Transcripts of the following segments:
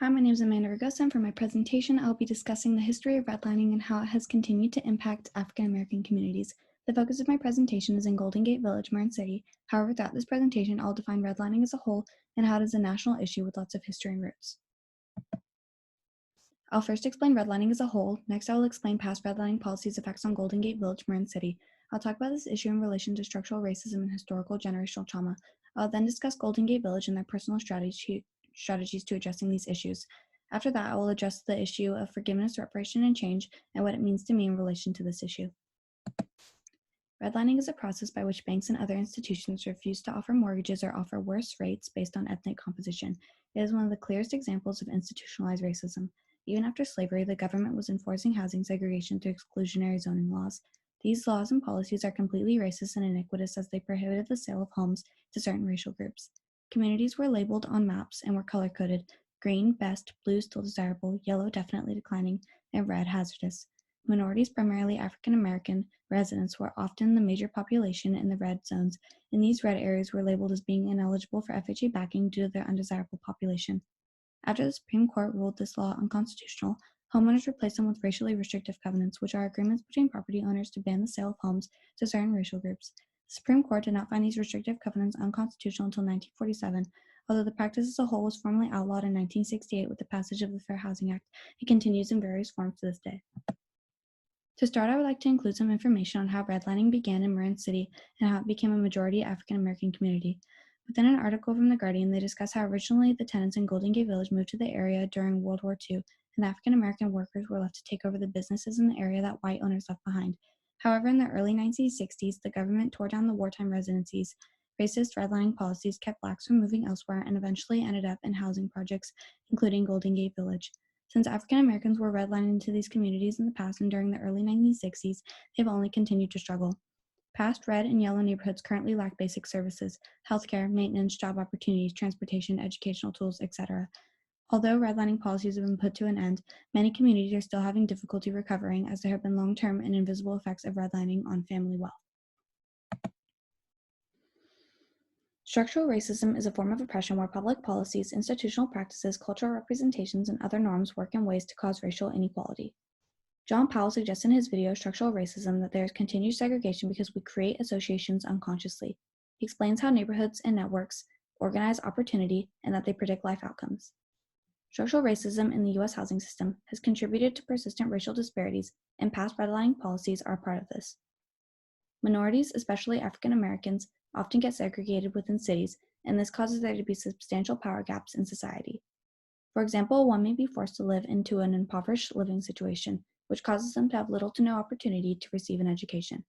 Hi, my name is Amanda Ragosa, and for my presentation, I'll be discussing the history of redlining and how it has continued to impact African American communities. The focus of my presentation is in Golden Gate Village, Marin City. However, throughout this presentation, I'll define redlining as a whole and how it is a national issue with lots of history and roots. I'll first explain redlining as a whole. Next, I will explain past redlining policies' effects on Golden Gate Village, Marin City. I'll talk about this issue in relation to structural racism and historical generational trauma. I'll then discuss Golden Gate Village and their personal strategies to addressing these issues. After that, I will address the issue of forgiveness, reparation, and change, and what it means to me in relation to this issue. Redlining is a process by which banks and other institutions refuse to offer mortgages or offer worse rates based on ethnic composition. It is one of the clearest examples of institutionalized racism. Even after slavery, the government was enforcing housing segregation through exclusionary zoning laws. These laws and policies are completely racist and iniquitous as they prohibited the sale of homes to certain racial groups. Communities were labeled on maps and were color-coded: green, best; blue, still desirable; yellow, definitely declining; and red, hazardous. Minorities, primarily African American residents, were often the major population in the red zones, and these red areas were labeled as being ineligible for FHA backing due to their undesirable population. After the Supreme Court ruled this law unconstitutional, homeowners replaced them with racially restrictive covenants, which are agreements between property owners to ban the sale of homes to certain racial groups. The Supreme Court did not find these restrictive covenants unconstitutional until 1947. Although the practice as a whole was formally outlawed in 1968 with the passage of the Fair Housing Act, it continues in various forms to this day. To start, I would like to include some information on how redlining began in Marin City and how it became a majority African American community. Within an article from The Guardian, they discuss how originally the tenants in Golden Gate Village moved to the area during World War II, and African American workers were left to take over the businesses in the area that white owners left behind. However, in the early 1960s, the government tore down the wartime residencies. Racist redlining policies kept blacks from moving elsewhere and eventually ended up in housing projects, including Golden Gate Village. Since African Americans were redlined into these communities in the past and during the early 1960s, they've only continued to struggle. Past red and yellow neighborhoods currently lack basic services: healthcare, maintenance, job opportunities, transportation, educational tools, etc. Although redlining policies have been put to an end, many communities are still having difficulty recovering as there have been long-term and invisible effects of redlining on family wealth. Structural racism is a form of oppression where public policies, institutional practices, cultural representations, and other norms work in ways to cause racial inequality. John Powell suggests in his video, Structural Racism, that there is continued segregation because we create associations unconsciously. He explains how neighborhoods and networks organize opportunity and that they predict life outcomes. Structural racism in the U.S. housing system has contributed to persistent racial disparities, and past redlining policies are a part of this. Minorities, especially African Americans, often get segregated within cities, and this causes there to be substantial power gaps in society. For example, one may be forced to live into an impoverished living situation, which causes them to have little to no opportunity to receive an education.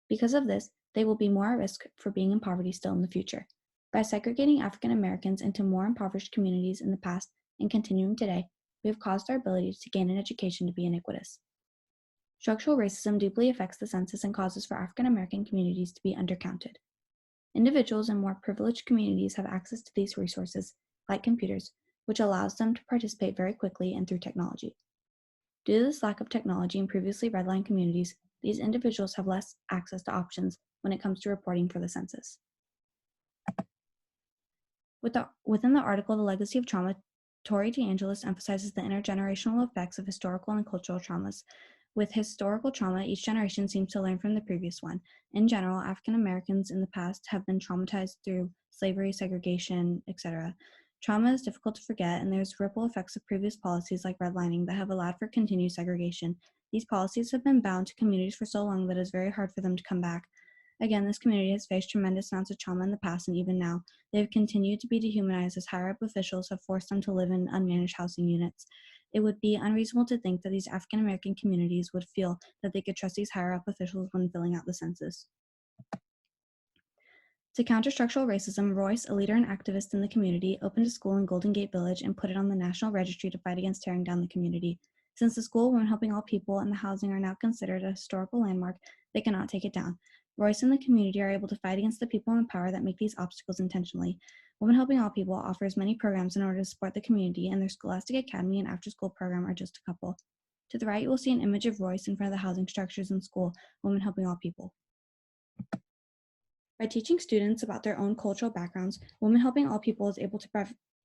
Because of this, they will be more at risk for being in poverty still in the future. By segregating African Americans into more impoverished communities in the past and continuing today, we have caused our ability to gain an education to be iniquitous. Structural racism deeply affects the census and causes for African American communities to be undercounted. Individuals in more privileged communities have access to these resources, like computers, which allows them to participate very quickly and through technology. Due to this lack of technology in previously redlined communities, these individuals have less access to options when it comes to reporting for the census. Within the article, The Legacy of Trauma, Tori DeAngelis emphasizes the intergenerational effects of historical and cultural traumas. With historical trauma, each generation seems to learn from the previous one. In general, African Americans in the past have been traumatized through slavery, segregation, etc. Trauma is difficult to forget, and there's ripple effects of previous policies like redlining that have allowed for continued segregation. These policies have been bound to communities for so long that it's very hard for them to come back. Again, this community has faced tremendous amounts of trauma in the past, and even now, they have continued to be dehumanized as higher-up officials have forced them to live in unmanaged housing units. It would be unreasonable to think that these African American communities would feel that they could trust these higher-up officials when filling out the census. To counter structural racism, Royce, a leader and activist in the community, opened a school in Golden Gate Village and put it on the National Registry to fight against tearing down the community. Since the school, Women Helping All People, and the housing are now considered a historical landmark, they cannot take it down. Royce and the community are able to fight against the people in power that make these obstacles intentionally. Women Helping All People offers many programs in order to support the community, and their Scholastic Academy and after-school program are just a couple. To the right, you will see an image of Royce in front of the housing structures in school, Women Helping All People. By teaching students about their own cultural backgrounds, Women Helping All People is able to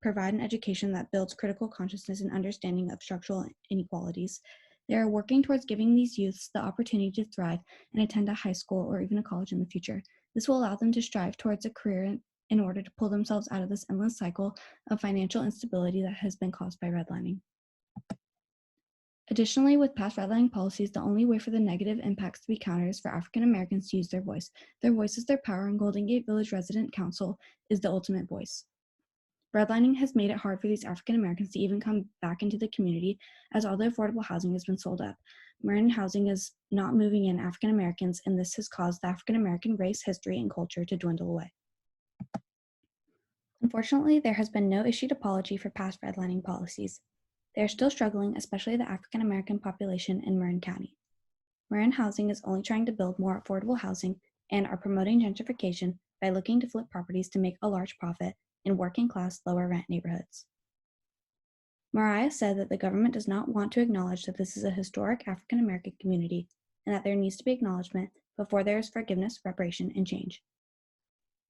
provide an education that builds critical consciousness and understanding of structural inequalities. They are working towards giving these youths the opportunity to thrive and attend a high school or even a college in the future. This will allow them to strive towards a career in order to pull themselves out of this endless cycle of financial instability that has been caused by redlining. Additionally, with past redlining policies, the only way for the negative impacts to be countered is for African Americans to use their voice. Their voice is their power, and Golden Gate Village Resident Council is the ultimate voice. Redlining has made it hard for these African Americans to even come back into the community, as all the affordable housing has been sold up. Marin housing is not moving in African Americans, and this has caused the African American race, history, and culture to dwindle away. Unfortunately, there has been no issued apology for past redlining policies. They are still struggling, especially the African American population in Marin County. Marin Housing is only trying to build more affordable housing and are promoting gentrification by looking to flip properties to make a large profit in working class, lower rent neighborhoods. Mariah said that the government does not want to acknowledge that this is a historic African American community and that there needs to be acknowledgement before there is forgiveness, reparation, and change.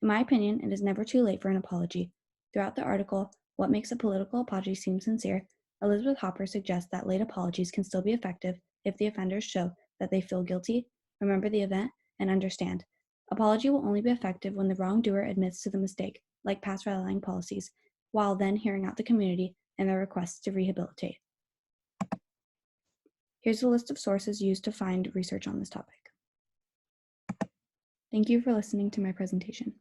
In my opinion, it is never too late for an apology. Throughout the article, What Makes a Political Apology Seem Sincere, Elizabeth Hopper suggests that late apologies can still be effective if the offenders show that they feel guilty, remember the event, and understand. Apology will only be effective when the wrongdoer admits to the mistake, like past redlining policies, while then hearing out the community and their requests to rehabilitate. Here's a list of sources used to find research on this topic. Thank you for listening to my presentation.